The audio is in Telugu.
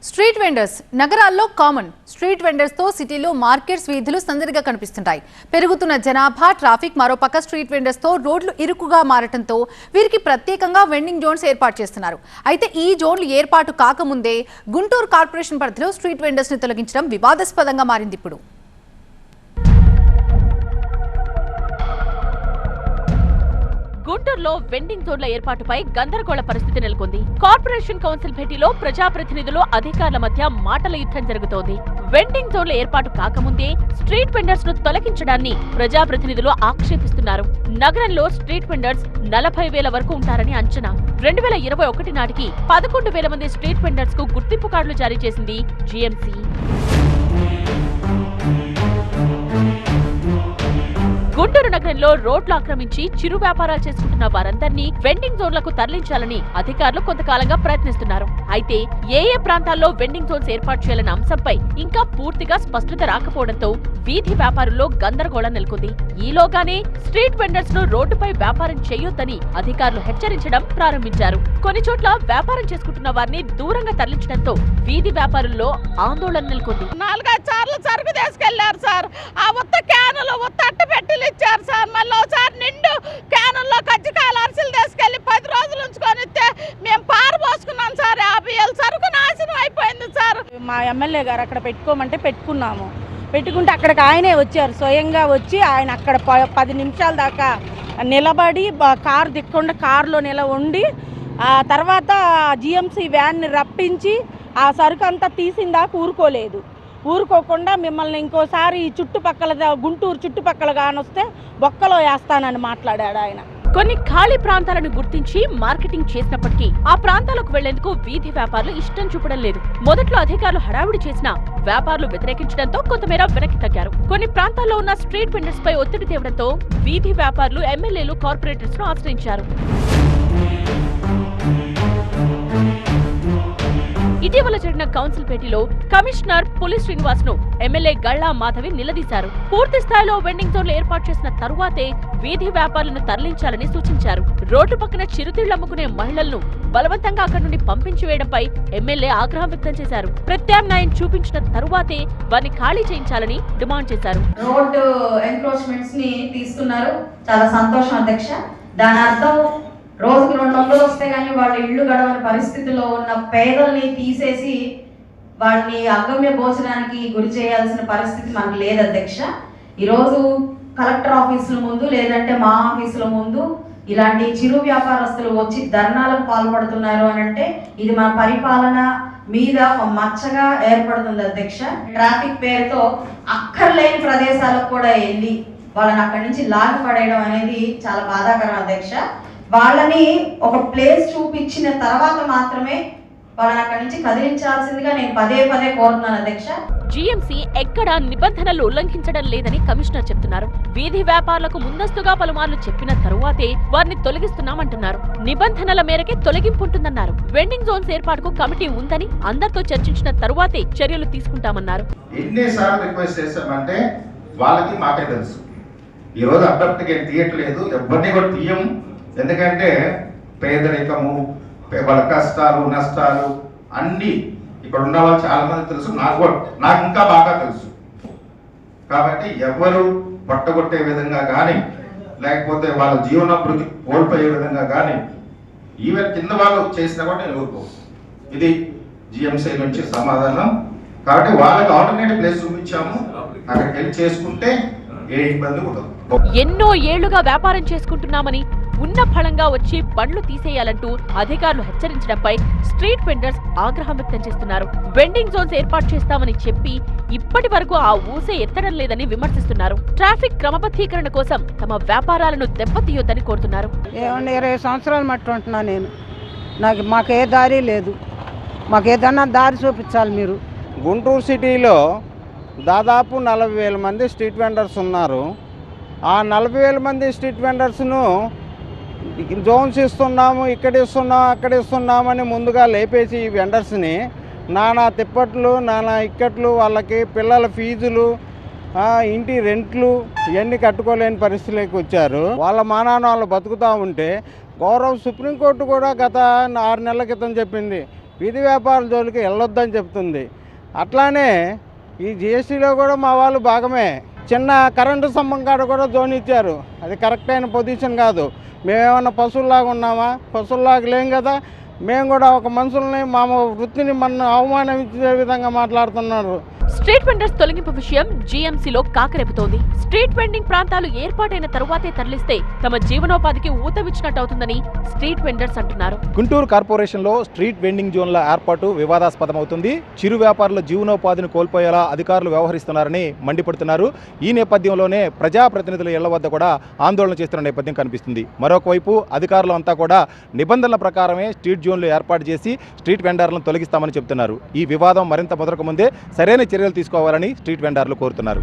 స్ట్రీట్ వెండర్స్ నగరాల్లో కామన్. స్ట్రీట్ వెండర్స్ తో సిటీలో మార్కెట్స్ వీధులు సందడిగా కనిపిస్తుంటాయి. పెరుగుతున్న జనాభా, ట్రాఫిక్, మరోపక్క స్ట్రీట్ వెండర్స్ తో రోడ్లు ఇరుకుగా మారటంతో వీరికి ప్రత్యేకంగా వెండింగ్ జోన్స్ ఏర్పాటు చేస్తున్నారు. అయితే ఈ జోన్లు ఏర్పాటు కాకముందే గుంటూరు కార్పొరేషన్ పరిధిలో స్ట్రీట్ వెండర్స్ ని తొలగించడం వివాదాస్పదంగా మారింది. ఇప్పుడు గుంటూరులో వెండింగ్ జోన్ల ఏర్పాటుపై గందరగోళ పరిస్థితి నెలకొంది. కార్పొరేషన్ కౌన్సిల్ భేటీలో ప్రజాప్రతినిధులు, అధికారుల మధ్య మాటల యుద్ధం జరుగుతోంది. వెండింగ్ జోన్ల ఏర్పాటు కాకముందే స్ట్రీట్ వెండర్స్ ను తొలగించడాన్ని ప్రజాప్రతినిధులు ఆక్షేపిస్తున్నారు. నగరంలో స్ట్రీట్ వెండర్స్ 40,000 వరకు ఉంటారని అంచనా. 2021 నాటికి 11,000 మంది స్ట్రీట్ వెండర్స్ కు గుర్తింపు కార్డులు జారీ చేసింది జీఎంసీ. గుంటూరు నగరంలో రోడ్లు ఆక్రమించి చిరు వ్యాపారాలు చేసుకుంటున్న వారందరినీ వెండింగ్ జోన్లకు తరలించాలని అధికారులు కొంతకాలంగా ప్రయత్నిస్తున్నారు. అయితే ఏ ప్రాంతాల్లో వెండింగ్ జోన్స్ ఏర్పాటు చేయాలన్న అంశంపై ఇంకా పూర్తిగా స్పష్టత రాకపోవడంతో వీధి వ్యాపారుల్లో గందరగోళం నెలకొంది. ఈలోగానే స్ట్రీట్ వెండర్స్ ను రోడ్డుపై వ్యాపారం చేయొద్దని అధికారులు హెచ్చరించడం ప్రారంభించారు. కొన్ని చోట్ల వ్యాపారం చేసుకుంటున్న వారిని దూరంగా తరలించడంతో వీధి వ్యాపారుల్లో ఆందోళన నెలకొంది. 4-5 సార్లు సరుకు తీసుకెళ్లారు సార్. ఆ ఉత్త క్యానులు ఉత్త అట్టు పెట్టిలు ఇచ్చారు సార్. మళ్ళీ ఒకసారి నిండు క్యానుల్లో కజ్జికాయలు అరిసెలు తీసుకెళ్లి 10 రోజులు ఉంచుకొని ఇస్తే మేము పారబోసుకున్నాం సార్. 50 ఏళ్ళ సరుకు నాశనం అయిపోయింది సార్. మా ఎమ్మెల్యే గారు అక్కడ పెట్టుకోమంటే పెట్టుకున్నాము. పెట్టుకుంటే అక్కడికి ఆయనే వచ్చారు, స్వయంగా వచ్చి ఆయన అక్కడ 10 నిమిషాల దాకా నిలబడి కారు దిక్కుండా కారులో ఉండి ఆ తర్వాత జిఎంసీ వ్యాన్ని రప్పించి ఆ సరుకు అంతా తీసిన దాకా ఊరుకోకుండా మిమ్మల్ని ఇంకోసారి ఈ చుట్టుపక్కల గుంటూరు చుట్టుపక్కల కానొస్తే బొక్కలో వేస్తానని మాట్లాడాడు ఆయన. కొన్ని ఖాళీ ప్రాంతాలను గుర్తించి మార్కెటింగ్ చేసినప్పటికీ ఆ ప్రాంతాలకు వెళ్లేందుకు వీధి వ్యాపారులు ఇష్టం చూపడం లేదు. మొదట్లో అధికారులు హడావుడి చేసినా వ్యాపారులు వ్యతిరేకించడంతో కొంతమేర వెనక్కి తగ్గారు. కొన్ని ప్రాంతాల్లో ఉన్న స్ట్రీట్ వెండర్స్ పై ఒత్తిడి తేవడంతో వీధి వ్యాపారులు, ఎమ్మెల్యేలు కార్పొరేటర్స్ ను ఆశ్రయించారు. ఇటీవల జరిగిన కౌన్సిల్ భేటీలో కమిషనర్ పులి శ్రీనివాస్ ను ఎమ్మెల్యే గళ్ళా మాధవి నిలదీశారు. పూర్తి స్థాయిలో వెండింగ్ జోన్లు ఏర్పాటు చేసిన తరువాతే వీధి వ్యాపారులను తరలించాలని సూచించారు. రోడ్డు పక్కన చిరుతిళ్లమ్ముకునే మహిళలను బలవంతంగా అక్కడి నుండి పంపించి వేయడంపై ఎమ్మెల్యే ఆగ్రహం వ్యక్తం చేశారు. ప్రత్యామ్నాయం చూపించిన తరువాతే వారిని ఖాళీ చేయించాలని డిమాండ్ చేశారు. రోడ్డు ఎంక్రోచ్మెంట్స్ ని తీస్తున్నారు, చాలా సంతోషం అధ్యక్ష. దాని అర్థం రోజుకు 200 వస్తే గానీ వాళ్ళ ఇళ్లు గడవని పరిస్థితిలో ఉన్న పేదల్ని తీసేసి వాళ్ళని అగమ్య భోజనానికి గురి చేయాల్సిన పరిస్థితి మనకు లేదు అధ్యక్ష. ఈరోజు కలెక్టర్ ఆఫీసుల ముందు లేదంటే మా ఆఫీసుల ముందు ఇలాంటి చిరు వ్యాపారస్తులు వచ్చి ధర్నాలకు పాల్పడుతున్నారు అని అంటే ఇది మన పరిపాలన మీద ఒక మచ్చగా ఏర్పడుతుంది అధ్యక్ష. ట్రాఫిక్ పేరుతో అక్కర్లేని ప్రదేశాలకు కూడా వెళ్ళి వాళ్ళని అక్కడి నుంచి లాగి పడేయడం అనేది చాలా బాధాకరం అధ్యక్ష. వాళ్ళని ఒక ప్లేస్ చూపించిన తర్వాత మాత్రమే వాళ్ళని అక్కడి నుంచి కదిలించాల్సిందిగా నేను పదే కోరుతున్నాను అధ్యక్ష. జీఎంసీ ఎక్కడా నిబంధనలు ఉల్లంఘించడం లేదని కమిషనర్ చెప్తున్నారు. వీధి వ్యాపారులకు ముందస్తుగా పలుమార్లు చెప్పిన తరువాతే వారిని తొలగిస్తున్నామంటున్నారు. నిబంధనల మేరకే తొలగింపు ఉంటుందన్నారు. వెండింగ్ జోన్స్ ఏర్పాటుకు కమిటీ ఉందని అందరితో చర్చించిన తరువాతే చర్యలు తీసుకుంటామన్నారు. ఎన్నిసార్లు రిక్వెస్ట్ చేశామంటే వాళ్ళకి మాకే తెలుసు. ఈ రోజు అబ్బాయికి తీయట్లేదు, ఎవరిని కూడా తీయము. ఎందుకంటే పేదరికము, వాళ్ళ కష్టాలు, నష్టాలు అన్నీ ఇక్కడ ఉన్న వాళ్ళు చాలా మంది తెలుసు, నాకు ఇంకా బాగా తెలుసు. కాబట్టి ఎవరు పట్టగొట్టే విధంగా కానీ లేకపోతే వాళ్ళ జీవనాభివృద్ధి కోల్పోయే విధంగా కానీ ఈవెన్ కింద వాళ్ళు చేసినా కూడా నేను ఊరుకో. ఇది జిఎంసీ నుంచి సమాధానం. కాబట్టి వాళ్ళకి ఆల్టర్నేటివ్ ప్లేస్ చూపించాము, అక్కడికి వెళ్ళి చేసుకుంటే ఏ ఇబ్బంది ఉండదు. ఎన్నో ఏళ్లుగా వ్యాపారం చేసుకుంటున్నామని ఉన్న ఫలంగా వచ్చి బండ్లు తీసేయాలంటూ అధికారులు హెచ్చరించడంపై స్ట్రీట్ వెండర్స్ ఆగ్రహం వ్యక్తం చేస్తున్నారు. వెండింగ్ జోన్స్ ఏర్పాటు చేస్తామని చెప్పి ఇప్పటి వరకు ఆ ఊసే ఎత్తడం లేదని విమర్శిస్తున్నారు. ట్రాఫిక్ క్రమబద్ధీకరణ కోసం తమ వ్యాపారాలను దెబ్బతీయొద్దని కోరుతున్నారు. 20 సంవత్సరాలు మట్టి ఉంటున్నా నేను. మాకే దారి లేదు, మాకేదన్నా దారి చూపించాలి మీరు. గుంటూరు సిటీలో దాదాపు 40,000 మంది స్ట్రీట్ వెండర్స్ ఉన్నారు. ఆ 40,000 మంది స్ట్రీట్ వెండర్స్ను జోన్స్ ఇస్తున్నాము, ఇక్కడ ఇస్తున్నాము, అక్కడ ఇస్తున్నామని ముందుగా లేపేసి ఈ వెండర్స్ని నానా తిప్పట్లు, నానా ఇక్కట్లు, వాళ్ళకి పిల్లల ఫీజులు, ఇంటి రెంట్లు ఇవన్నీ కట్టుకోలేని పరిస్థితిలోకి వచ్చారు. వాళ్ళ మానాన్ని వాళ్ళు బతుకుతూ ఉంటే గౌరవ సుప్రీంకోర్టు కూడా గత 6 నెలల క్రితం చెప్పింది, వీధి వ్యాపారుల జోలికి వెళ్ళొద్దని చెప్తుంది. అట్లానే ఈ జిఎస్టీలో కూడా మా వాళ్ళు భాగమే. చిన్న కరెంటు స్తంభం కాడ కూడా జోన్ ఇచ్చారు. అది కరెక్ట్ అయిన పొజిషన్ కాదు. మేమేమన్నా పశువుల్లాగా ఉన్నామా? పశువుల్లాగా లేం కదా. మేము కూడా ఒక మనుషుల్ని మా వృత్తిని మన అవమానించే విధంగా మాట్లాడుతున్నారు. స్ట్రీట్ వెండర్స్ తొలగింపు విషయం జీఎంసీలో కాకరేపుతోంది. స్ట్రీట్ వెండింగ్ ప్రాంతాలు ఏర్పాటైన తరువాతే తరలిస్తే తమ జీవనోపాధికి ఊతమిచ్చినట్టవుతుందని స్ట్రీట్ వెండర్స్ అంటున్నారు. గుంటూరు కార్పొరేషన్లో స్ట్రీట్ వెండింగ్ జోన్ల ఏర్పాటు వివాదాస్పదమవుతుంది. చిరు వ్యాపారుల జీవనోపాధిని కోల్పోయేలా అధికారులు వ్యవహరిస్తున్నారని మండిపడుతున్నారు. ఈ నేపథ్యంలోనే ప్రజాప్రతినిధుల ఇళ్ల వద్ద కూడా ఆందోళన చేస్తున్న నేపథ్యం కనిపిస్తుంది. మరొకవైపు అధికారులు అంతా కూడా నిబంధనల ప్రకారమే స్ట్రీట్ జోన్లు ఏర్పాటు చేసి స్ట్రీట్ వెండర్లను తొలగిస్తామని చెబుతున్నారు. ఈ వివాదం మరింత ముదరక ముందే సరైన చర్యలు తీసుకోవాలని స్ట్రీట్ వెండర్లు కోరుతున్నారు.